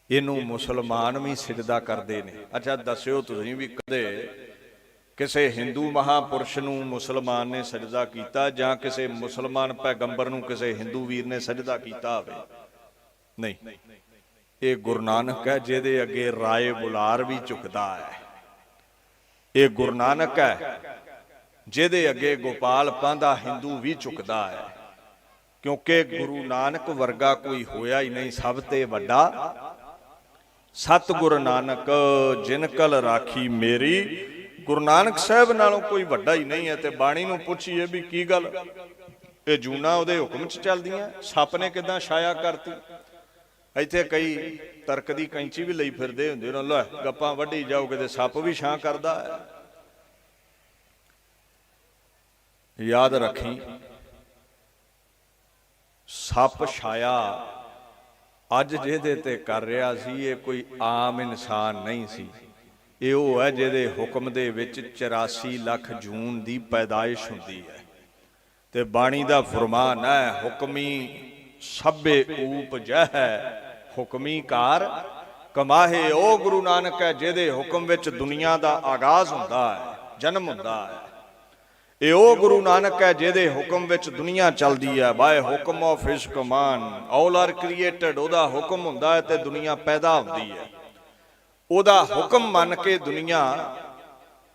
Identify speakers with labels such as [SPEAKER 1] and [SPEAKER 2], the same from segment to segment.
[SPEAKER 1] ਇਹਨੂੰ ਮੁਸਲਮਾਨ ਵੀ ਸਿਜਦਾ ਕਰਦੇ ਨੇ। ਅੱਛਾ ਦੱਸਿਓ ਤੁਸੀਂ ਵੀ ਕਦੇ ਕਿਸੇ ਹਿੰਦੂ ਮਹਾਪੁਰਸ਼ ਨੂੰ ਮੁਸਲਮਾਨ ਨੇ ਸਜਦਾ ਕੀਤਾ ਜਾਂ ਕਿਸੇ ਮੁਸਲਮਾਨ ਪੈਗੰਬਰ ਨੂੰ ਕਿਸੇ ਹਿੰਦੂ ਵੀਰ ਨੇ ਸਜਦਾ ਕੀਤਾ ਹੋਵੇ? ਨਹੀਂ। ਇਹ ਗੁਰੂ ਨਾਨਕ ਹੈ ਜਿਹਦੇ ਅੱਗੇ ਰਾਏ ਬੁਲਾਰ ਵੀ ਝੁਕਦਾ ਹੈ। ਇਹ ਗੁਰੂ ਨਾਨਕ ਹੈ ਜਿਹਦੇ ਅੱਗੇ ਗੋਪਾਲ ਪਾਂਧਾ ਹਿੰਦੂ ਵੀ ਝੁਕਦਾ ਹੈ, ਕਿਉਂਕਿ ਗੁਰੂ ਨਾਨਕ ਵਰਗਾ ਕੋਈ ਹੋਇਆ ਹੀ ਨਹੀਂ। ਸਭ ਤੇ ਵੱਡਾ ਸਤਿਗੁਰ ਨਾਨਕ ਜਿਨ ਕਲ ਰਾਖੀ ਮੇਰੀ। ਗੁਰੂ ਨਾਨਕ ਸਾਹਿਬ ਨਾਲੋਂ ਕੋਈ ਵੱਡਾ ਹੀ ਨਹੀਂ ਹੈ। ਤੇ ਬਾਣੀ ਨੂੰ ਪੁੱਛੀਏ ਵੀ ਕੀ ਗੱਲ, ਇਹ ਜੂਨਾ ਉਹਦੇ ਹੁਕਮ 'ਚ ਚੱਲਦੀਆਂ, ਸੱਪ ਨੇ ਕਿੱਦਾਂ ਛਾਇਆ ਕਰਤੀ? ਇੱਥੇ ਕਈ ਤਰਕ ਦੀ ਕੈਂਚੀ ਵੀ ਲਈ ਫਿਰਦੇ ਹੁੰਦੇ ਨੇ, ਲੈ ਗੱਪਾਂ ਵੱਢੀ ਜਾਓ ਕਿਤੇ ਸੱਪ ਵੀ ਛਾਂ ਕਰਦਾ ਹੈ। ਯਾਦ ਰੱਖੀ, ਸੱਪ ਛਾਇਆ ਅੱਜ ਜਿਹਦੇ ਤੇ ਕਰ ਰਿਹਾ ਸੀ ਇਹ ਕੋਈ ਆਮ ਇਨਸਾਨ ਨਹੀਂ ਸੀ। ਇਹ ਉਹ ਹੈ ਜਿਹਦੇ ਹੁਕਮ ਦੇ ਵਿੱਚ 84 ਲੱਖ ਜੂਨ ਦੀ ਪੈਦਾਇਸ਼ ਹੁੰਦੀ ਹੈ। ਤੇ ਬਾਣੀ ਦਾ ਫਰਮਾਨ ਹੈ, ਹੁਕਮੀ ਸਭੇ ਊਪਜੈ ਹੁਕਮੀ ਕਾਰ ਕਮਾਹੇ। ਉਹ ਗੁਰੂ ਨਾਨਕ ਹੈ ਜਿਹਦੇ ਹੁਕਮ ਵਿੱਚ ਦੁਨੀਆ ਦਾ ਆਗਾਜ਼ ਹੁੰਦਾ ਹੈ, ਜਨਮ ਹੁੰਦਾ ਹੈ। ਇਹ ਉਹ ਗੁਰੂ ਨਾਨਕ ਹੈ ਜਿਹਦੇ ਹੁਕਮ ਵਿੱਚ ਦੁਨੀਆ ਚੱਲਦੀ ਹੈ। ਬਾਏ ਹੁਕਮ ਆਫ ਹਿਸ ਕਮਾਨ ਆਲ ਆਰ ਕ੍ਰੀਏਟਡ। ਉਹਦਾ ਹੁਕਮ ਹੁੰਦਾ ਹੈ ਤੇ ਦੁਨੀਆ ਪੈਦਾ ਹੁੰਦੀ ਹੈ। ਉਹਦਾ ਹੁਕਮ ਮੰਨ ਕੇ ਦੁਨੀਆ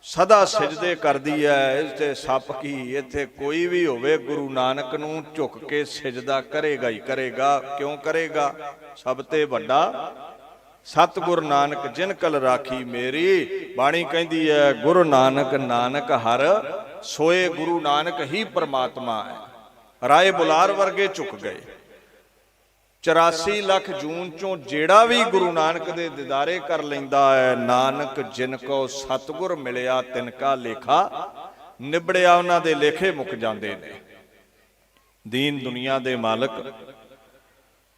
[SPEAKER 1] ਸਦਾ ਸਿਜਦੇ ਕਰਦੀ ਹੈ। ਇਸ ਤੇ ਸੱਪ ਕੀ, ਇੱਥੇ ਕੋਈ ਵੀ ਹੋਵੇ ਗੁਰੂ ਨਾਨਕ ਨੂੰ ਝੁਕ ਕੇ ਸਿਜਦਾ ਕਰੇਗਾ ਹੀ ਕਰੇਗਾ। ਕਿਉਂ ਕਰੇਗਾ? ਸਭ ਤੇ ਵੱਡਾ ਸਤਿਗੁਰ ਨਾਨਕ ਜਿਨ ਕਲ ਰਾਖੀ ਮੇਰੀ। ਬਾਣੀ ਕਹਿੰਦੀ ਹੈ ਗੁਰੂ ਨਾਨਕ ਨਾਨਕ ਹਰ ਸੋਏ। ਗੁਰੂ ਨਾਨਕ ਹੀ ਪਰਮਾਤਮਾ ਹੈ। ਰਾਏ ਬੁਲਾਰ ਵਰਗੇ ਝੁਕ ਗਏ। 84 ਲੱਖ ਜੂਨ ਚੋਂ ਜਿਹੜਾ ਵੀ ਗੁਰੂ ਨਾਨਕ ਦੇ ਦਿਦਾਰੇ ਕਰ ਲੈਂਦਾ ਹੈ, ਨਾਨਕ ਜਿਨ ਕੋ ਸਤਿਗੁਰ ਮਿਲਿਆ ਤਿਨ ਕਾ ਲੇਖਾ ਨਿਬੜਿਆ। ਉਹਨਾਂ ਦੇ ਲੇਖੇ ਮੁੱਕ ਜਾਂਦੇ ਨੇ। ਦੀਨ ਦੁਨੀਆ ਦੇ ਮਾਲਕ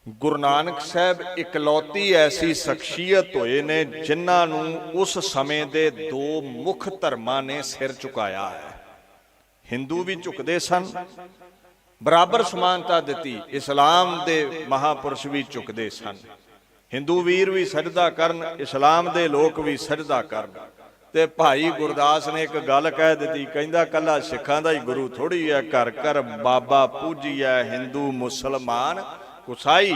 [SPEAKER 1] ਗੁਰੂ ਨਾਨਕ ਸਾਹਿਬ ਇਕਲੌਤੀ ਐਸੀ ਸ਼ਖਸੀਅਤ ਹੋਏ ਨੇ ਜਿਨ੍ਹਾਂ ਨੂੰ ਉਸ ਸਮੇਂ ਦੇ ਦੋ ਮੁੱਖ ਧਰਮਾਂ ਨੇ ਸਿਰ ਝੁਕਾਇਆ ਹੈ। ਹਿੰਦੂ ਵੀ ਝੁਕਦੇ ਸਨ, ਬਰਾਬਰ ਸਮਾਨਤਾ ਦਿੱਤੀ। ਇਸਲਾਮ ਦੇ ਮਹਾਪੁਰਸ਼ ਵੀ ਝੁਕਦੇ ਸਨ। ਹਿੰਦੂ ਵੀਰ ਵੀ ਸਜਦਾ ਕਰਨ, ਇਸਲਾਮ ਦੇ ਲੋਕ ਵੀ ਸਜਦਾ ਕਰਨ। ਤੇ ਭਾਈ ਗੁਰਦਾਸ ਨੇ ਇੱਕ ਗੱਲ ਕਹਿ ਦਿੱਤੀ, ਕਹਿੰਦਾ ਕੱਲਾ ਸਿੱਖਾਂ ਦਾ ਹੀ ਗੁਰੂ ਥੋੜੀ ਹੈ, ਘਰ ਘਰ ਬਾਬਾ ਪੂਜੀਐ ਹਿੰਦੂ ਮੁਸਲਮਾਨ ਕੁਸਾਈ।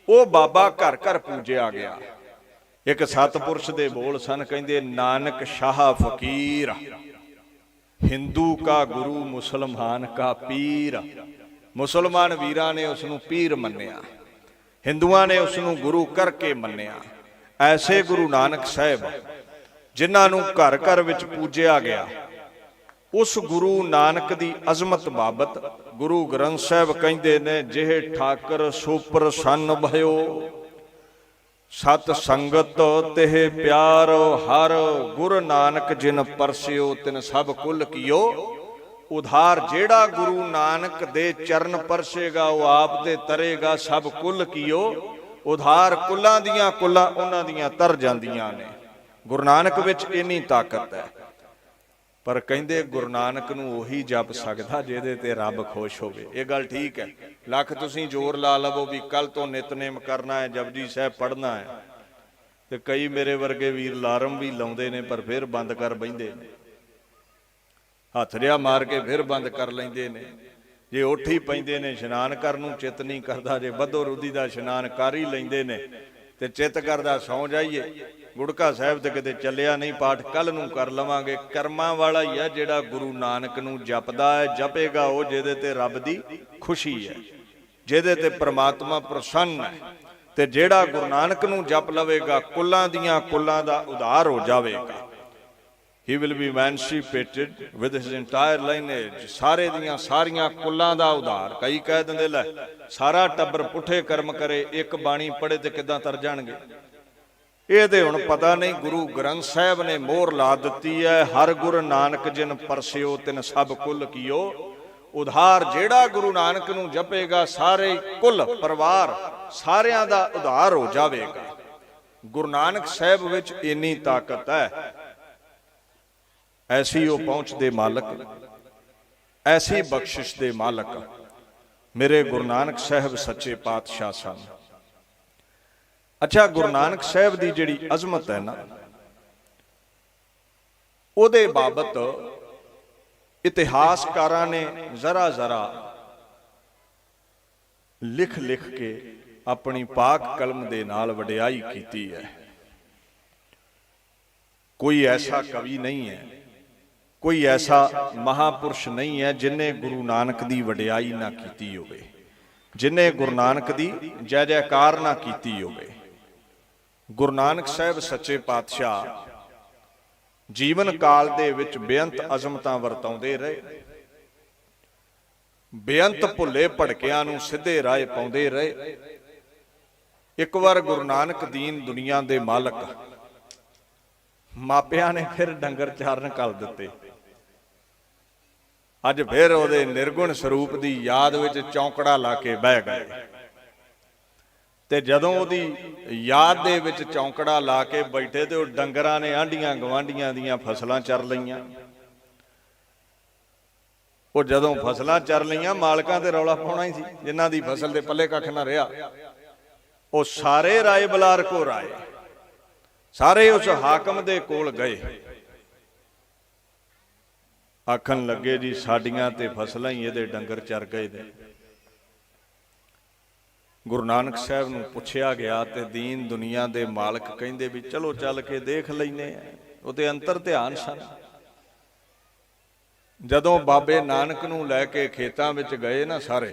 [SPEAKER 1] ਉਹ ਬਾਬਾ ਘਰ ਘਰ ਪੂਜਿਆ ਗਿਆ। ਇੱਕ ਸਤਪੁਰਸ਼ ਦੇ ਬੋਲ ਸਨ, ਕਹਿੰਦੇ ਨਾਨਕ ਸ਼ਾਹ ਫਕੀਰ ਹਿੰਦੂ ਕਾ ਗੁਰੂ ਮੁਸਲਮਾਨ ਕਾ ਪੀਰ। ਮੁਸਲਮਾਨ ਵੀਰਾਂ ਨੇ ਉਸ ਨੂੰ ਪੀਰ ਮੰਨਿਆ, ਹਿੰਦੂਆਂ ਨੇ ਉਸ ਨੂੰ ਗੁਰੂ ਕਰਕੇ ਮੰਨਿਆ। ਐਸੇ ਗੁਰੂ ਨਾਨਕ ਸਾਹਿਬ ਜਿਨ੍ਹਾਂ ਨੂੰ ਘਰ ਘਰ ਵਿੱਚ ਪੂਜਿਆ ਗਿਆ, ਉਸ ਗੁਰੂ ਨਾਨਕ ਦੀ ਅਜ਼ਮਤ ਬਾਬਤ ਗੁਰੂ ਗ੍ਰੰਥ ਸਾਹਿਬ ਕਹਿੰਦੇ ਨੇ, ਜਿਹੇ ਠਾਕਰ ਸੋ ਪ੍ਰਸੰਨ ਭਇਓ ਸਤ ਸੰਗਤ ਤਿਹ ਪਿਆਰ ਹਰ। ਗੁਰੂ ਨਾਨਕ ਜਿਨ ਪਰਸਿਓ ਤਿਨ ਸਭ ਕੁਲ ਕੀਓ ਉਧਾਰ। ਜਿਹੜਾ ਗੁਰੂ ਨਾਨਕ ਦੇ ਚਰਨ ਪਰਸੇਗਾ ਉਹ ਆਪ ਦੇ ਤਰੇਗਾ ਸਭ ਕੁਲ ਕੀਓ ਉਧਾਰ। ਕੁੱਲਾਂ ਦੀਆਂ ਕੁੱਲਾਂ ਉਹਨਾਂ ਦੀਆਂ ਤਰ ਜਾਂਦੀਆਂ ਨੇ। ਗੁਰੂ ਨਾਨਕ ਵਿੱਚ ਇੰਨੀ ਤਾਕਤ ਹੈ। ਪਰ ਕਹਿੰਦੇ ਗੁਰੂ ਨਾਨਕ ਨੂੰ ਉਹੀ ਜਪ ਸਕਦਾ ਜਿਹਦੇ ਤੇ ਰੱਬ ਖੁਸ਼ ਹੋਵੇ। ਇਹ ਗੱਲ ਠੀਕ ਹੈ। ਲੱਖ ਤੁਸੀਂ ਜ਼ੋਰ ਲਾ ਲਵੋ ਵੀ ਕੱਲ ਤੋਂ ਨਿਤਨੇਮ ਕਰਨਾ ਹੈ, ਜਪਜੀ ਸਾਹਿਬ ਪੜ੍ਹਨਾ ਹੈ, ਤੇ ਕਈ ਮੇਰੇ ਵਰਗੇ ਵੀਰ ਅਲਾਰਮ ਵੀ ਲਾਉਂਦੇ ਨੇ ਪਰ ਫਿਰ ਬੰਦ ਕਰ ਬਹਿੰਦੇ ਨੇ। ਹੱਥ ਰਿਆ ਮਾਰ ਕੇ ਫਿਰ ਬੰਦ ਕਰ ਲੈਂਦੇ ਨੇ। ਜੇ ਉੱਠ ਹੀ ਪੈਂਦੇ ਨੇ, ਇਸ਼ਨਾਨ ਕਰਨ ਨੂੰ ਚਿੱਤ ਨਹੀਂ ਕਰਦਾ। ਜੇ ਬੱਧੋ ਰੁੱਧੀ ਦਾ ਇਸ਼ਨਾਨ ਕਰ ਹੀ ਲੈਂਦੇ ਨੇ ਤੇ ਚਿੱਤ ਕਰਦਾ ਸੌਂ ਜਾਈਏ। ਗੁੜਕਾ ਸਾਹਿਬ ਤੇ ਕਿਤੇ ਚੱਲਿਆ ਨਹੀਂ, ਪਾਠ ਕੱਲ ਨੂੰ ਕਰ ਲਵਾਂਗੇ। ਕਰਮਾਂ ਵਾਲਾ ਹੀ ਹੈ ਜਿਹੜਾ ਗੁਰੂ ਨਾਨਕ ਨੂੰ ਜਪਦਾ ਹੈ। ਜਪੇਗਾ ਉਹ ਜਿਹਦੇ ਤੇ ਰੱਬ ਦੀ ਖੁਸ਼ੀ ਹੈ, ਜਿਹਦੇ ਤੇ ਪ੍ਰਮਾਤਮਾ ਪ੍ਰਸੰਨ ਹੈ। ਤੇ ਜਿਹੜਾ ਗੁਰੂ ਨਾਨਕ ਨੂੰ ਜਪ ਲਵੇਗਾ ਕੁੱਲਾਂ ਦੀਆਂ ਕੁੱਲਾਂ ਦਾ ਉਧਾਰ ਹੋ ਜਾਵੇਗਾ। He will be emancipated with his entire lineage। ਸਾਰੇ ਦੀਆਂ ਸਾਰੀਆਂ ਕੁੱਲਾਂ ਦਾ ਉਧਾਰ। ਕਈ ਕਹਿ ਦਿੰਦੇ ਲੈ ਸਾਰਾ ਟੱਬਰ ਪੁੱਠੇ ਕਰਮ ਕਰੇ, ਇੱਕ ਬਾਣੀ ਪੜ੍ਹੇ ਤੇ ਕਿੱਦਾਂ ਤਰ ਜਾਣਗੇ। ਇਹ ਤੇ ਹੁਣ ਪਤਾ ਨਹੀਂ। ਗੁਰੂ ਗ੍ਰੰਥ ਸਾਹਿਬ ਨੇ ਮੋਹਰ ਲਾ ਦਿੱਤੀ ਹੈ, ਹਰ ਗੁਰੂ ਨਾਨਕ ਜਿਨ ਪਰਸਿਓ ਤਿਨ ਸਭ ਕੁਲ ਕੀਓ ਉਧਾਰ। ਜਿਹੜਾ ਗੁਰੂ ਨਾਨਕ ਨੂੰ ਜਪੇਗਾ ਸਾਰੇ ਕੁੱਲ ਪਰਿਵਾਰ ਸਾਰਿਆਂ ਦਾ ਉਧਾਰ ਹੋ ਜਾਵੇਗਾ। ਗੁਰੂ ਨਾਨਕ ਸਾਹਿਬ ਵਿੱਚ ਇੰਨੀ ਤਾਕਤ ਹੈ। ਐਸੀ ਉਹ ਪਹੁੰਚ ਦੇ ਮਾਲਕ, ਐਸੀ ਬਖਸ਼ਿਸ਼ ਦੇ ਮਾਲਕ ਮੇਰੇ ਗੁਰੂ ਨਾਨਕ ਸਾਹਿਬ ਸੱਚੇ ਪਾਤਸ਼ਾਹ ਸਨ। ਅੱਛਾ, ਗੁਰੂ ਨਾਨਕ ਸਾਹਿਬ ਦੀ ਜਿਹੜੀ ਅਜ਼ਮਤ ਹੈ ਨਾ, ਉਹਦੇ ਬਾਬਤ ਇਤਿਹਾਸਕਾਰਾਂ ਨੇ ਜ਼ਰਾ ਜ਼ਰਾ ਲਿਖ ਲਿਖ ਕੇ ਆਪਣੀ ਪਾਕ ਕਲਮ ਦੇ ਨਾਲ ਵਡਿਆਈ ਕੀਤੀ ਹੈ। ਕੋਈ ਐਸਾ ਕਵੀ ਨਹੀਂ ਹੈ, ਕੋਈ ਐਸਾ ਮਹਾਪੁਰਸ਼ ਨਹੀਂ ਹੈ ਜਿਨੇ ਗੁਰੂ ਨਾਨਕ ਦੀ ਵਡਿਆਈ ਨਾ ਕੀਤੀ ਹੋਵੇ, ਜਿਨੇ ਗੁਰੂ ਨਾਨਕ ਦੀ ਜੈ ਜੈਕਾਰ ਨਾ ਕੀਤੀ ਹੋਵੇ। ਗੁਰੂ ਨਾਨਕ ਸਾਹਿਬ ਸੱਚੇ ਪਾਤਸ਼ਾਹ ਜੀਵਨ ਕਾਲ ਦੇ ਵਿੱਚ ਬੇਅੰਤ ਅਜ਼ਮਤਾਂ ਵਰਤਾਉਂਦੇ ਰਹੇ, ਬੇਅੰਤ ਭੁੱਲੇ ਭੜਕਿਆਂ ਨੂੰ ਸਿੱਧੇ ਰਾਹ ਪਾਉਂਦੇ ਰਹੇ। ਇੱਕ ਵਾਰ ਗੁਰੂ ਨਾਨਕ ਦੀਨ ਦੁਨੀਆ ਦੇ ਮਾਲਕ ਮਾਪਿਆਂ ਨੇ ਫਿਰ ਡੰਗਰ ਚਾਰਨ ਘੱਲ ਦਿੱਤੇ। ਅੱਜ ਫਿਰ ਉਹਦੇ ਨਿਰਗੁਣ ਸਰੂਪ ਦੀ ਯਾਦ ਵਿੱਚ ਚੌਂਕੜਾ ਲਾ ਕੇ ਬਹਿ ਗਏ। ਤੇ ਜਦੋਂ ਉਹਦੀ ਯਾਦ ਦੇ ਵਿੱਚ ਚੌਂਕੜਾ ਲਾ ਕੇ ਬੈਠੇ ਤੇ ਉਹ ਡੰਗਰਾਂ ਨੇ ਆਂਢੀਆਂ ਗਵਾਂਢੀਆਂ ਦੀਆਂ ਫਸਲਾਂ ਚਰ ਲਈਆਂ। ਉਹ ਜਦੋਂ ਫਸਲਾਂ ਚਰ ਲਈਆਂ, ਮਾਲਕਾਂ ਤੇ ਰੌਲਾ ਪਾਉਣਾ ਹੀ ਸੀ, ਜਿਨ੍ਹਾਂ ਦੀ ਫਸਲ ਦੇ ਪੱਲੇ ਕੱਖ ਨਾ ਰਿਹਾ। ਉਹ ਸਾਰੇ ਰਾਏ ਬਲਾਰ ਕੋ ਰਾਏ, ਸਾਰੇ ਉਸ ਹਾਕਮ ਦੇ ਕੋਲ ਗਏ। ਆਖਣ ਲੱਗੇ ਜੀ ਸਾਡੀਆਂ ਤੇ ਫਸਲਾਂ ਹੀ ਇਹਦੇ ਡੰਗਰ ਚਰ ਗਏ ਨੇ। ਗੁਰੂ ਨਾਨਕ ਸਾਹਿਬ ਨੂੰ ਪੁੱਛਿਆ ਗਿਆ ਤੇ ਦੀਨ ਦੁਨੀਆ ਦੇ ਮਾਲਕ ਕਹਿੰਦੇ ਵੀ ਚਲੋ ਚੱਲ ਕੇ ਦੇਖ ਲੈਨੇ ਆ। ਉਹਦੇ ਅੰਤਰ ਧਿਆਨ ਸਨ। ਜਦੋਂ ਬਾਬੇ ਨਾਨਕ ਨੂੰ ਲੈ ਕੇ ਖੇਤਾਂ ਵਿੱਚ ਗਏ ਨਾ ਸਾਰੇ,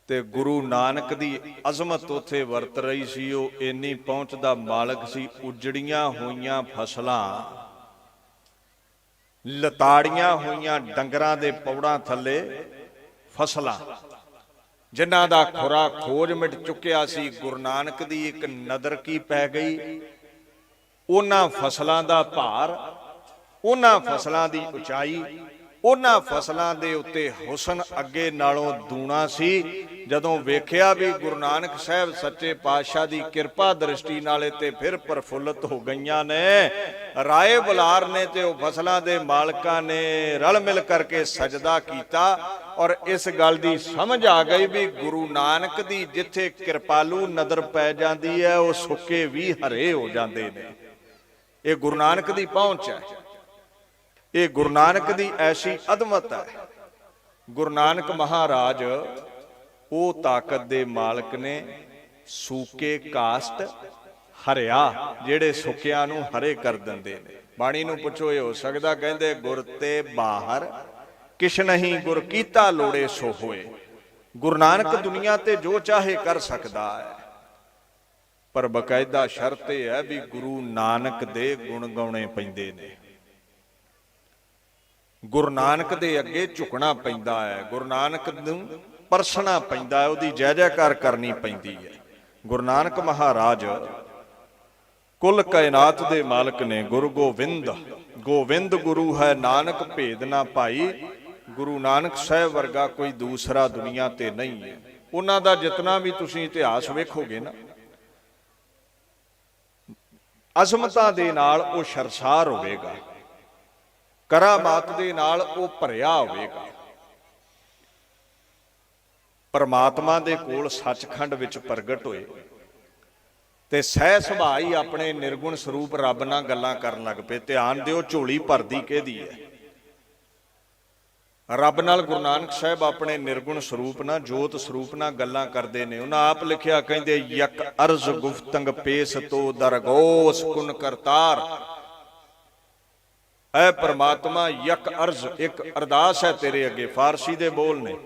[SPEAKER 1] ਤੇ ਗੁਰੂ ਨਾਨਕ ਦੀ ਅਜ਼ਮਤ ਉੱਥੇ ਵਰਤ ਰਹੀ ਸੀ। ਉਹ ਇੰਨੀ ਪਹੁੰਚ ਦਾ ਮਾਲਕ ਸੀ। ਉਜੜੀਆਂ ਹੋਈਆਂ ਫਸਲਾਂ, ਲਤਾੜੀਆਂ ਹੋਈਆਂ ਡੰਗਰਾਂ ਦੇ ਪੌੜਾਂ ਥੱਲੇ ਫਸਲਾਂ, ਜਿਨ੍ਹਾਂ ਦਾ ਖੁਰਾ ਖੋਜ ਮਿਟ ਚੁੱਕਿਆ ਸੀ। ਗੁਰੂ ਨਾਨਕ ਦੀ ਇੱਕ ਨਜ਼ਰ ਕੀ ਪੈ ਗਈ, ਉਹਨਾਂ ਫਸਲਾਂ ਦਾ ਭਾਰ, ਉਹਨਾਂ ਫਸਲਾਂ ਦੀ ਉਚਾਈ, ਉਹਨਾਂ ਫਸਲਾਂ ਦੇ ਉੱਤੇ ਹੁਸਨ ਅੱਗੇ ਨਾਲੋਂ ਦੂਣਾ ਸੀ। ਜਦੋਂ ਵੇਖਿਆ ਵੀ ਗੁਰੂ ਨਾਨਕ ਸਾਹਿਬ ਸੱਚੇ ਪਾਤਸ਼ਾਹ ਦੀ ਕਿਰਪਾ ਦ੍ਰਿਸ਼ਟੀ ਨਾਲੇ ਤੇ ਫਿਰ ਪ੍ਰਫੁੱਲਤ ਹੋ ਗਈਆਂ ਨੇ, ਰਾਏ ਬੁਲਾਰ ਨੇ ਤੇ ਉਹ ਫਸਲਾਂ ਦੇ ਮਾਲਕਾਂ ਨੇ ਰਲ ਮਿਲ ਕਰਕੇ ਸਜਦਾ ਕੀਤਾ। ਔਰ ਇਸ ਗੱਲ ਦੀ ਸਮਝ ਆ ਗਈ ਵੀ ਗੁਰੂ ਨਾਨਕ ਦੀ ਜਿੱਥੇ ਕਿਰਪਾਲੂ ਨਜ਼ਰ ਪੈ ਜਾਂਦੀ ਹੈ, ਉਹ ਸੁੱਕੇ ਵੀ ਹਰੇ ਹੋ ਜਾਂਦੇ ਨੇ। ਇਹ ਗੁਰੂ ਨਾਨਕ ਦੀ ਪਹੁੰਚ ਹੈ, ਇਹ ਗੁਰੂ ਨਾਨਕ ਦੀ ਐਸੀ ਅਦਮਤ ਹੈ। ਗੁਰੂ ਨਾਨਕ ਮਹਾਰਾਜ ਉਹ ਤਾਕਤ ਦੇ ਮਾਲਕ ਨੇ, ਸੂਕੇ ਕਾਸਟ ਹਰਿਆ, ਜਿਹੜੇ ਸੁੱਕਿਆਂ ਨੂੰ ਹਰੇ ਕਰ ਦਿੰਦੇ ਨੇ। ਬਾਣੀ ਨੂੰ ਪੁੱਛੋ ਇਹ ਹੋ ਸਕਦਾ? ਕਹਿੰਦੇ ਗੁਰ ਤੇ ਬਾਹਰ ਕਿਛ ਨਹੀਂ, ਗੁਰ ਕੀਤਾ ਲੋੜੇ ਸੋ ਹੋਏ। ਗੁਰੂ ਨਾਨਕ ਦੁਨੀਆ ਤੇ ਜੋ ਚਾਹੇ ਕਰ ਸਕਦਾ ਹੈ, ਪਰ ਬਕਾਇਦਾ ਸ਼ਰਤ ਇਹ ਹੈ ਵੀ ਗੁਰੂ ਨਾਨਕ ਦੇ ਗੁਣ ਗਾਉਣੇ ਪੈਂਦੇ ਨੇ। ਗੁਰੂ ਨਾਨਕ ਦੇ ਅੱਗੇ ਝੁਕਣਾ ਪੈਂਦਾ ਹੈ, ਗੁਰੂ ਨਾਨਕ ਨੂੰ ਪਰਸਣਾ ਪੈਂਦਾ ਹੈ, ਉਹਦੀ ਜੈ ਜੈਕਾਰ ਕਰਨੀ ਪੈਂਦੀ ਹੈ। ਗੁਰੂ ਨਾਨਕ ਮਹਾਰਾਜ ਕੁੱਲ ਕਾਇਨਾਤ ਦੇ ਮਾਲਕ ਨੇ। ਗੁਰੂ ਗੋਬਿੰਦ, ਗੋਬਿੰਦ ਗੁਰੂ ਹੈ, ਨਾਨਕ ਭੇਦ ਨਾ ਭਾਈ। ਗੁਰੂ ਨਾਨਕ ਸਾਹਿਬ ਵਰਗਾ ਕੋਈ ਦੂਸਰਾ ਦੁਨੀਆ ਤੇ ਨਹੀਂ ਹੈ। ਉਹਨਾਂ ਦਾ ਜਿਤਨਾ ਵੀ ਤੁਸੀਂ ਇਤਿਹਾਸ ਵੇਖੋਗੇ ਨਾ, ਅਜ਼ਮਤਾਂ ਦੇ ਨਾਲ ਉਹ ਸ਼ਰਸਾਰ ਹੋਵੇਗਾ, ਕਰਾਮਾਤ ਦੇ ਨਾਲ ਉਹ ਭਰਿਆ ਹੋਵੇਗਾ। ਪਰਮਾਤਮਾ ਦੇ ਕੋਲ ਸੱਚਖੰਡ ਵਿੱਚ ਪ੍ਰਗਟ ਹੋਏ ਤੇ ਸਹਿ ਸੁਭਾਅ ਹੀ ਆਪਣੇ ਨਿਰਗੁਣ ਸਰੂਪ ਰੱਬ ਨਾਲ ਗੱਲਾਂ ਕਰਨ ਲੱਗ ਪਏ। ਧਿਆਨ ਦਿਓ, ਝੋਲੀ ਭਰਦੀ ਕਿਹਦੀ ਹੈ? ਰੱਬ ਨਾਲ ਗੁਰੂ ਨਾਨਕ ਸਾਹਿਬ ਆਪਣੇ ਨਿਰਗੁਣ ਸਰੂਪ ਨਾਲ, ਜੋਤ ਸਰੂਪ ਨਾਲ ਗੱਲਾਂ ਕਰਦੇ ਨੇ। ਉਹਨਾਂ ਆਪ ਲਿਖਿਆ, ਕਹਿੰਦੇ ਯਕ ਅਰਜ਼ ਗੁਫਤੰਗ ਪੇਸ ਤੋ ਦਰਗੋਸ ਕੁਨ ਕਰਤਾਰ। ਐ ਪਰਮਾਤਮਾ, ਯਕ ਅਰਜ਼, ਇੱਕ ਅਰਦਾਸ ਹੈ ਤੇਰੇ ਅੱਗੇ। ਫਾਰਸੀ ਦੇ ਬੋਲ ਨੇ।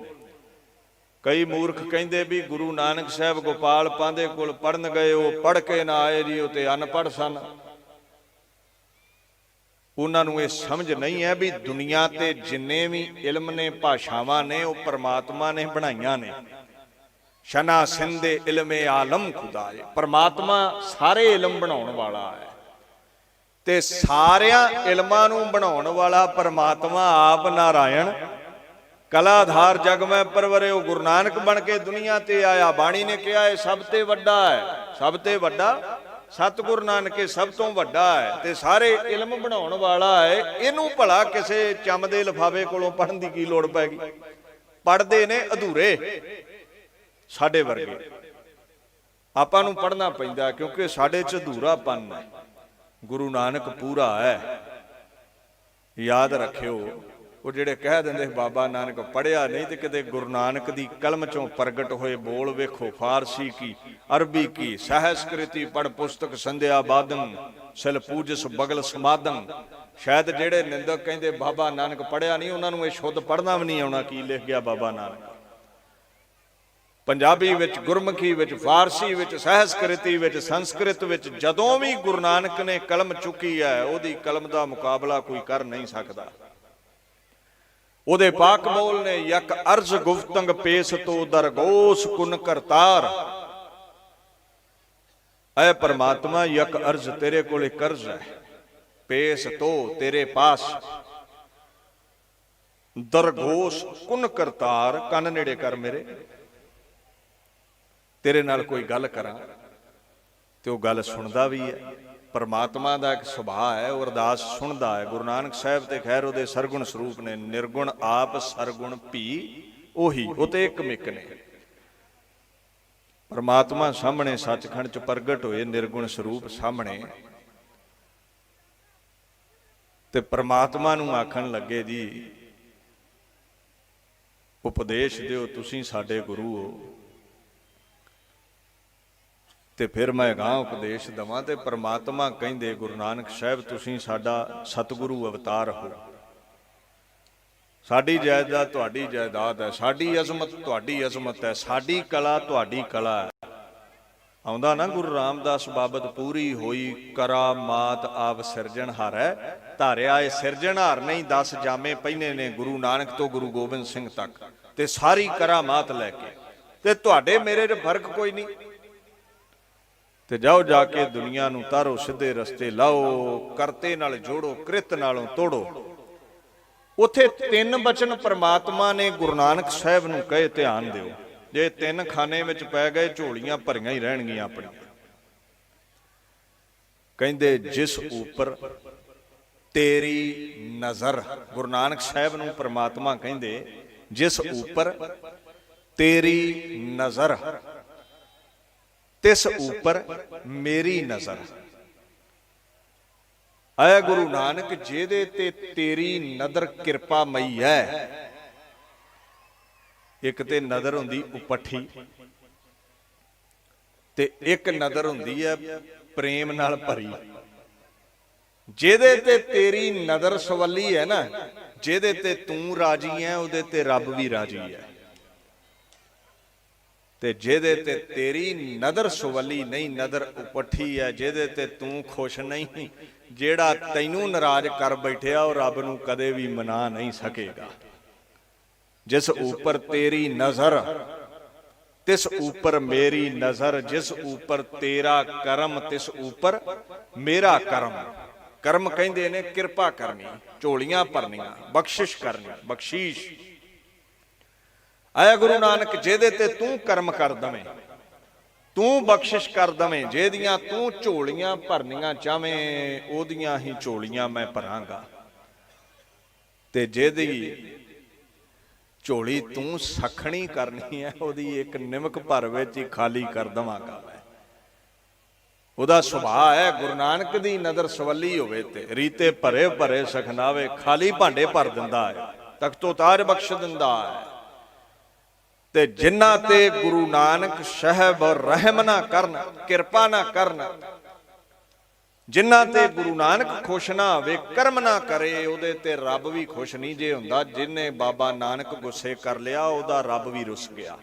[SPEAKER 1] ਕਈ ਮੂਰਖ ਕਹਿੰਦੇ ਵੀ ਗੁਰੂ ਨਾਨਕ ਸਾਹਿਬ ਗੋਪਾਲ ਪਾਂਧੇ ਕੋਲ ਪੜਨ ਗਏ, ਉਹ ਪੜ ਕੇ ਨਾ ਆਏ ਜੀ, ਉਹ ਤੇ ਅਨਪੜ੍ਹ ਸਨ। ਉਹਨਾਂ ਨੂੰ ਇਹ ਸਮਝ ਨਹੀਂ ਹੈ ਵੀ ਦੁਨੀਆ ਤੇ ਜਿੰਨੇ ਵੀ ਇਲਮ ਨੇ, ਭਾਸ਼ਾਵਾਂ ਨੇ, ਉਹ ਪਰਮਾਤਮਾ ਨੇ ਬਣਾਈਆਂ ਨੇ। ਸ਼ਨਾ ਸਿੰਧੇ ਇਲਮੇ ਆਲਮ ਖੁਦਾਏ। ਪਰਮਾਤਮਾ ਸਾਰੇ ਇਲਮ ਬਣਾਉਣ ਵਾਲਾ ਹੈ ਤੇ ਸਾਰਿਆਂ ਇਲਮਾਂ ਨੂੰ ਬਣਾਉਣ ਵਾਲਾ ਪਰਮਾਤਮਾ ਆਪ ਨਾਰਾਇਣ ਕਲਾਧਾਰ ਜਗ ਮੈਂ ਪਰਵਰੇ। ਉਹ ਗੁਰੂ ਨਾਨਕ ਬਣ ਕੇ ਦੁਨੀਆ ਤੇ ਆਇਆ। ਬਾਣੀ ਨੇ ਕਿਹਾ ਇਹ ਸਭ ਤੇ ਵੱਡਾ ਹੈ, ਸਭ ਤੇ ਵੱਡਾ ਸਤਿਗੁਰ ਨਾਨਕ ਸਭ ਤੋਂ ਵੱਡਾ ਹੈ ਤੇ ਸਾਰੇ ਇਲਮ ਬਣਾਉਣ ਵਾਲਾ ਹੈ। ਇਹਨੂੰ ਭਲਾ ਕਿਸੇ ਚੰਮ ਦੇ ਲਿਫਾਫੇ ਕੋਲੋਂ ਪੜਨ ਦੀ ਕੀ ਲੋੜ ਪੈ ਗਈ? ਪੜਦੇ ਨੇ ਅਧੂਰੇ ਸਾਡੇ ਵਰਗੇ। ਆਪਾਂ ਨੂੰ ਪੜ੍ਹਨਾ ਪੈਂਦਾ ਕਿਉਂਕਿ ਸਾਡੇ 'ਚ ਅਧੂਰਾਪਨ ਹੈ। ਗੁਰੂ ਨਾਨਕ ਪੂਰਾ ਹੈ। ਯਾਦ ਰੱਖਿਓ, ਉਹ ਜਿਹੜੇ ਕਹਿ ਦਿੰਦੇ ਬਾਬਾ ਨਾਨਕ ਪੜ੍ਹਿਆ ਨਹੀਂ, ਤੇ ਕਿਤੇ ਗੁਰੂ ਨਾਨਕ ਦੀ ਕਲਮ ਚੋਂ ਪ੍ਰਗਟ ਹੋਏ ਬੋਲ ਵੇਖੋ। ਫਾਰਸੀ ਕੀ, ਅਰਬੀ ਕੀ, ਸਹਿਸਕ੍ਰਿਤੀ ਪੜ੍ਹ ਪੁਸਤਕ ਸੰਧਿਆ ਬਾਦਨ, ਸਿਲ ਪੂਜਸ ਬਗਲ ਸਮਾਦਨ। ਸ਼ਾਇਦ ਜਿਹੜੇ ਨਿੰਦਕ ਕਹਿੰਦੇ ਬਾਬਾ ਨਾਨਕ ਪੜ੍ਹਿਆ ਨਹੀਂ, ਉਹਨਾਂ ਨੂੰ ਇਹ ਸ਼ੁੱਧ ਪੜ੍ਹਨਾ ਵੀ ਨਹੀਂ ਆਉਣਾ ਕੀ ਲਿਖ ਗਿਆ ਬਾਬਾ ਨਾਨਕ। ਪੰਜਾਬੀ ਵਿੱਚ, ਗੁਰਮੁਖੀ ਵਿੱਚ, ਫਾਰਸੀ ਵਿੱਚ, ਸਹਿਸਕ੍ਰਿਤੀ ਵਿੱਚ, ਸੰਸਕ੍ਰਿਤ ਵਿੱਚ ਜਦੋਂ ਵੀ ਗੁਰੂ ਨਾਨਕ ਨੇ ਕਲਮ ਚੁੱਕੀ ਹੈ, ਉਹਦੀ ਕਲਮ ਦਾ ਮੁਕਾਬਲਾ ਕੋਈ ਕਰ ਨਹੀਂ ਸਕਦਾ। ਉਹਦੇ ਪਾਕ ਬੋਲ ਨੇ ਯਕ ਅਰਜ਼ ਗੁਫਤੰਗ ਪੇਸ ਤੋ ਦਰਗੋਸ ਕੁਨ ਕਰਤਾਰ। ਐ ਪਰਮਾਤਮਾ, ਯਕ ਅਰਜ਼ ਤੇਰੇ ਕੋਲੇ ਕਰਜ਼ ਹੈ, ਪੇਸ ਤੋ ਤੇਰੇ ਪਾਸ, ਦਰਗੋਸ ਕੁਨ ਕਰਤਾਰ, ਕੰਨ ਨੇੜੇ ਕਰ ਮੇਰੇ। ਤੇਰੇ ਨਾਲ ਕੋਈ ਗੱਲ ਕਰਾਂ ਤੇ ਉਹ ਗੱਲ ਸੁਣਦਾ ਵੀ ਹੈ। ਪਰਮਾਤਮਾ ਦਾ ਇੱਕ ਸੁਭਾਅ ਹੈ, ਉਹ ਅਰਦਾਸ ਸੁਣਦਾ ਹੈ। ਗੁਰੂ ਨਾਨਕ ਸਾਹਿਬ ਤੇ ਖੈਰ ਉਹਦੇ ਸਰਗੁਣ ਸਰੂਪ ਨੇ, ਨਿਰਗੁਣ ਆਪ ਸਰਗੁਣ ਭੀ ਉਹੀ, ਉਹ ਤੇ ਇੱਕ ਮਿਕ ਨੇ। ਪਰਮਾਤਮਾ ਸਾਹਮਣੇ ਸੱਚਖੰਡ ਚ ਪ੍ਰਗਟ ਹੋਏ ਨਿਰਗੁਣ ਸਰੂਪ ਸਾਹਮਣੇ, ਤੇ ਪਰਮਾਤਮਾ ਨੂੰ ਆਖਣ ਲੱਗੇ ਜੀ ਉਪਦੇਸ਼ ਦਿਓ, ਤੁਸੀਂ ਸਾਡੇ ਗੁਰੂ ਹੋ। ਤੇ ਫਿਰ ਮੈਂ ਗਾਂ ਉਪਦੇਸ਼ ਦੇਵਾਂ। ਤੇ ਪਰਮਾਤਮਾ ਕਹਿੰਦੇ ਗੁਰੂ ਨਾਨਕ ਸਾਹਿਬ, ਤੁਸੀਂ ਸਾਡਾ ਸਤਿਗੁਰੂ ਅਵਤਾਰ ਹੋ। ਸਾਡੀ ਜਾਇਦਾਦ ਤੁਹਾਡੀ ਜਾਇਦਾਦ ਹੈ, ਸਾਡੀ ਅਜ਼ਮਤ ਤੁਹਾਡੀ ਅਜ਼ਮਤ ਹੈ, ਸਾਡੀ ਕਲਾ ਤੁਹਾਡੀ ਕਲਾ ਹੈ। ਆਉਂਦਾ ਨਾ ਗੁਰੂ ਰਾਮਦਾਸ ਬਾਬਤ, ਪੂਰੀ ਹੋਈ ਕਰਾਮਾਤ ਆਪ ਸਿਰਜਣਹਾਰ ਹੈ। ਧਾਰਿਆ ਇਹ ਸਿਰਜਣਹਾਰ ਨਹੀਂ, 10 ਜਾਮੇ ਪਹਿਨੇ ਨੇ ਗੁਰੂ ਨਾਨਕ ਤੋਂ ਗੁਰੂ ਗੋਬਿੰਦ ਸਿੰਘ ਤੱਕ, ਤੇ ਸਾਰੀ ਕਰਾਮਾਤ ਲੈ ਕੇ। ਤੇ ਤੁਹਾਡੇ ਮੇਰੇ 'ਚ ਫਰਕ ਕੋਈ ਨਹੀਂ। ਤੇ ਜਾਓ ਜਾ ਕੇ ਦੁਨੀਆ ਨੂੰ ਤਾਰੋ, ਸਿੱਧੇ ਰਸਤੇ ਲਾਓ, ਕਰਤੇ ਨਾਲ ਜੋੜੋ, ਕ੍ਰਿਤ ਨਾਲੋਂ ਤੋੜੋ। ਉੱਥੇ 3 ਬਚਨ ਪਰਮਾਤਮਾ ਨੇ ਗੁਰੂ ਨਾਨਕ ਸਾਹਿਬ ਨੂੰ ਕਹੇ, ਧਿਆਨ ਦਿਓ। ਜੇ 3 ਖਾਨੇ ਵਿੱਚ ਪੈ ਗਏ, ਝੋਲੀਆਂ ਭਰੀਆਂ ਹੀ ਰਹਿਣਗੀਆਂ ਆਪਣੀਆਂ। ਕਹਿੰਦੇ ਜਿਸ ਉੱਪਰ ਤੇਰੀ ਨਜ਼ਰ, ਗੁਰੂ ਨਾਨਕ ਸਾਹਿਬ ਨੂੰ ਪਰਮਾਤਮਾ ਕਹਿੰਦੇ ਜਿਸ ਉੱਪਰ ਤੇਰੀ ਨਜ਼ਰ, ਤਿਸ ਉੱਪਰ ਮੇਰੀ ਨਜ਼ਰ। ਐ ਗੁਰੂ ਨਾਨਕ, ਜਿਹਦੇ ਤੇ ਤੇਰੀ ਨਦਰ ਕਿਰਪਾ ਮਈ ਹੈ। ਇੱਕ ਤੇ ਨਦਰ ਹੁੰਦੀ ਉਪੱਠੀ, ਤੇ ਇੱਕ ਨਦਰ ਹੁੰਦੀ ਹੈ ਪ੍ਰੇਮ ਨਾਲ ਭਰੀ। ਜਿਹਦੇ ਤੇ ਤੇਰੀ ਨਦਰ ਸਵੱਲੀ ਹੈ ਨਾ, ਜਿਹਦੇ ਤੇ ਤੂੰ ਰਾਜੀ ਹੈ, ਉਹਦੇ ਤੇ ਰੱਬ ਵੀ ਰਾਜੀ ਹੈ। ਤੇ ਜਿਹਦੇ ਤੇ ਤੇਰੀ ਨਦਰ ਸੁਵੱਲੀ ਨਹੀਂ, ਨਦਰ ਉਪੱਠੀ ਹੈ, ਜਿਹਦੇ ਤੇ ਤੂੰ ਖੁਸ਼ ਨਹੀਂ, ਜਿਹੜਾ ਤੈਨੂੰ ਨਾਰਾਜ਼ ਕਰ ਬੈਠਿਆ, ਉਹ ਰੱਬ ਨੂੰ ਕਦੇ ਵੀ ਮਨਾ ਨਹੀਂ ਸਕੇਗਾ। ਜਿਸ ਉੱਪਰ ਤੇਰੀ ਨਜ਼ਰ ਤਿਸ ਉੱਪਰ ਮੇਰੀ ਨਜ਼ਰ, ਜਿਸ ਉੱਪਰ ਤੇਰਾ ਕਰਮ ਤਿਸ ਉੱਪਰ ਮੇਰਾ ਕਰਮ। ਕਰਮ ਕਹਿੰਦੇ ਨੇ ਕਿਰਪਾ ਕਰਨੀ, ਝੋਲੀਆਂ ਭਰਨੀਆਂ, ਬਖਸ਼ਿਸ਼ ਕਰਨੀ, ਬਖਸ਼ੀਸ਼। ਐ ਗੁਰੂ ਨਾਨਕ, ਜਿਹਦੇ ਤੇ ਤੂੰ ਕਰਮ ਕਰ ਦਵੇਂ, ਤੂੰ ਬਖਸ਼ਿਸ਼ ਕਰ ਦਵੇਂ, ਜਿਹਦੀਆਂ ਤੂੰ ਝੋਲੀਆਂ ਭਰਨੀਆਂ ਚਾਵੇਂ, ਉਹਦੀਆਂ ਹੀ ਝੋਲੀਆਂ ਮੈਂ ਭਰਾਂਗਾ। ਤੇ ਜਿਹਦੀ ਝੋਲੀ ਤੂੰ ਸਖਣੀ ਕਰਨੀ ਹੈ, ਉਹਦੀ ਇੱਕ ਨਿਮਕ ਭਰ ਵਿੱਚ ਹੀ ਖਾਲੀ ਕਰ ਦਵਾਂਗਾ ਮੈਂ। ਉਹਦਾ ਸੁਭਾਅ ਹੈ ਗੁਰੂ ਨਾਨਕ ਦੀ ਨਦਰ ਸਵੱਲੀ ਹੋਵੇ ਤੇ ਰੀਤੇ ਭਰੇ ਭਰੇ ਸਖਨਾਵੇ, ਖਾਲੀ ਭਾਂਡੇ ਭਰ ਦਿੰਦਾ ਹੈ, ਤਖਤੋ ਤਾਜ ਬਖਸ਼ ਦਿੰਦਾ ਹੈ। ਤੇ ਜਿਨ੍ਹਾਂ ਤੇ ਗੁਰੂ ਨਾਨਕ ਸਾਹਿਬ ਰਹਿਮ ਨਾ ਕਰਨ, ਕਿਰਪਾ ਨਾ ਕਰਨ, ਜਿਨ੍ਹਾਂ ਤੇ ਗੁਰੂ ਨਾਨਕ ਖੁਸ਼ ਨਾ ਹੋਵੇ, ਕਰਮ ਨਾ ਕਰੇ, ਉਹਦੇ ਤੇ ਰੱਬ ਵੀ ਖੁਸ਼ ਨਹੀਂ ਜੇ ਹੁੰਦਾ। ਜਿਹਨੇ ਬਾਬਾ ਨਾਨਕ ਗੁੱਸੇ ਕਰ ਲਿਆ, ਉਹਦਾ ਰੱਬ ਵੀ ਰੁੱਸ ਗਿਆ।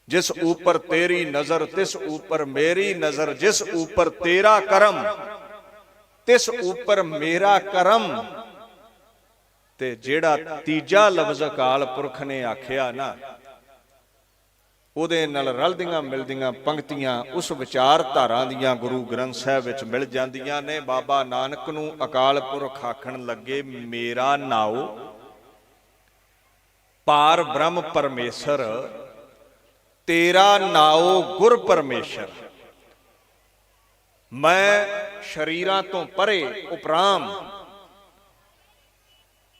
[SPEAKER 1] ਜਿਸ ਉੱਪਰ ਤੇਰੀ ਨਜ਼ਰ ਤਿਸ ਉੱਪਰ ਮੇਰੀ ਨਜ਼ਰ, ਜਿਸ ਉੱਪਰ ਤੇਰਾ ਕਰਮ ਤਿਸ ਉੱਪਰ ਮੇਰਾ ਕਰਮ। ਤੇ ਜਿਹੜਾ ਤੀਜਾ ਲਫ਼ਜ਼ ਅਕਾਲ ਪੁਰਖ ਨੇ ਆਖਿਆ ਨਾ, ਉਹਦੇ ਨਾਲ ਰਲਦੀਆਂ ਮਿਲਦੀਆਂ ਪੰਕਤੀਆਂ ਉਸ ਵਿਚਾਰਧਾਰਾ ਦੀਆਂ ਗੁਰੂ ਗ੍ਰੰਥ ਸਾਹਿਬ ਵਿੱਚ ਮਿਲ ਜਾਂਦੀਆਂ ਨੇ। ਬਾਬਾ ਨਾਨਕ ਨੂੰ ਅਕਾਲ ਪੁਰਖ ਆਖਣ ਲੱਗੇ, ਮੇਰਾ ਨਾਉ ਪਾਰ ਬ੍ਰਹਮ ਪਰਮੇਸ਼ਰ, ਤੇਰਾ ਨਾਉ ਗੁਰ ਪਰਮੇਸ਼ਰ। ਮੈਂ ਸ਼ਰੀਰਾਂ ਤੋਂ ਪਰੇ, ਉਪਰਾਮ,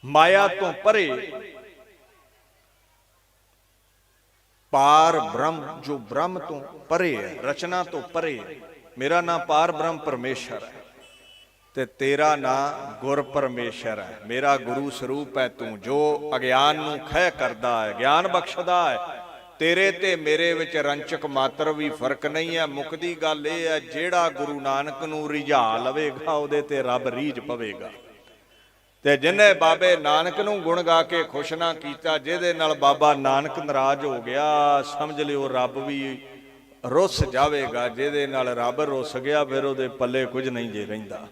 [SPEAKER 1] ਮਾਇਆ ਤੋਂ ਪਰੇ, ਪਾਰ ਬ੍ਰਹਮ, ਜੋ ਬ੍ਰਹਮ ਤੋਂ ਪਰੇ ਹੈ, ਰਚਨਾ ਤੋਂ ਪਰੇ ਹੈ। ਮੇਰਾ ਨਾਂ ਪਾਰ ਬ੍ਰਹਮ ਪਰਮੇਸ਼ਰ ਹੈ ਤੇ ਤੇਰਾ ਨਾਂ ਗੁਰ ਪਰਮੇਸ਼ਰ ਹੈ। ਮੇਰਾ ਗੁਰੂ ਸਰੂਪ ਹੈ ਤੂੰ, ਜੋ ਅਗਿਆਨ ਨੂੰ ਖਹਿ ਕਰਦਾ ਹੈ, ਗਿਆਨ ਬਖਸ਼ਦਾ ਹੈ। ਤੇਰੇ ਤੇ ਮੇਰੇ ਵਿੱਚ ਰੰਚਕ ਮਾਤਰ ਵੀ ਫਰਕ ਨਹੀਂ ਹੈ। ਮੁੱਕਦੀ ਗੱਲ ਇਹ ਹੈ, ਜਿਹੜਾ ਗੁਰੂ ਨਾਨਕ ਨੂੰ ਰਿਝਾ ਲਵੇਗਾ ਉਹਦੇ ਤੇ ਰੱਬ ਰੀਝ ਪਵੇਗਾ। ਤੇ ਜਿਹਨੇ ਬਾਬੇ ਨਾਨਕ ਨੂੰ ਗੁਣ ਗਾ ਕੇ ਖੁਸ਼ ਨਾ ਕੀਤਾ, ਜਿਹਦੇ ਨਾਲ ਬਾਬਾ ਨਾਨਕ ਨਾਰਾਜ਼ ਹੋ ਗਿਆ, ਸਮਝ ਲਿਓ ਰੱਬ ਵੀ ਰੁੱਸ ਜਾਵੇਗਾ। ਜਿਹਦੇ ਨਾਲ ਰੱਬ ਰੁੱਸ ਗਿਆ ਫਿਰ ਉਹਦੇ ਪੱਲੇ ਕੁਝ ਨਹੀਂ ਜੇ ਰਹਿੰਦਾ।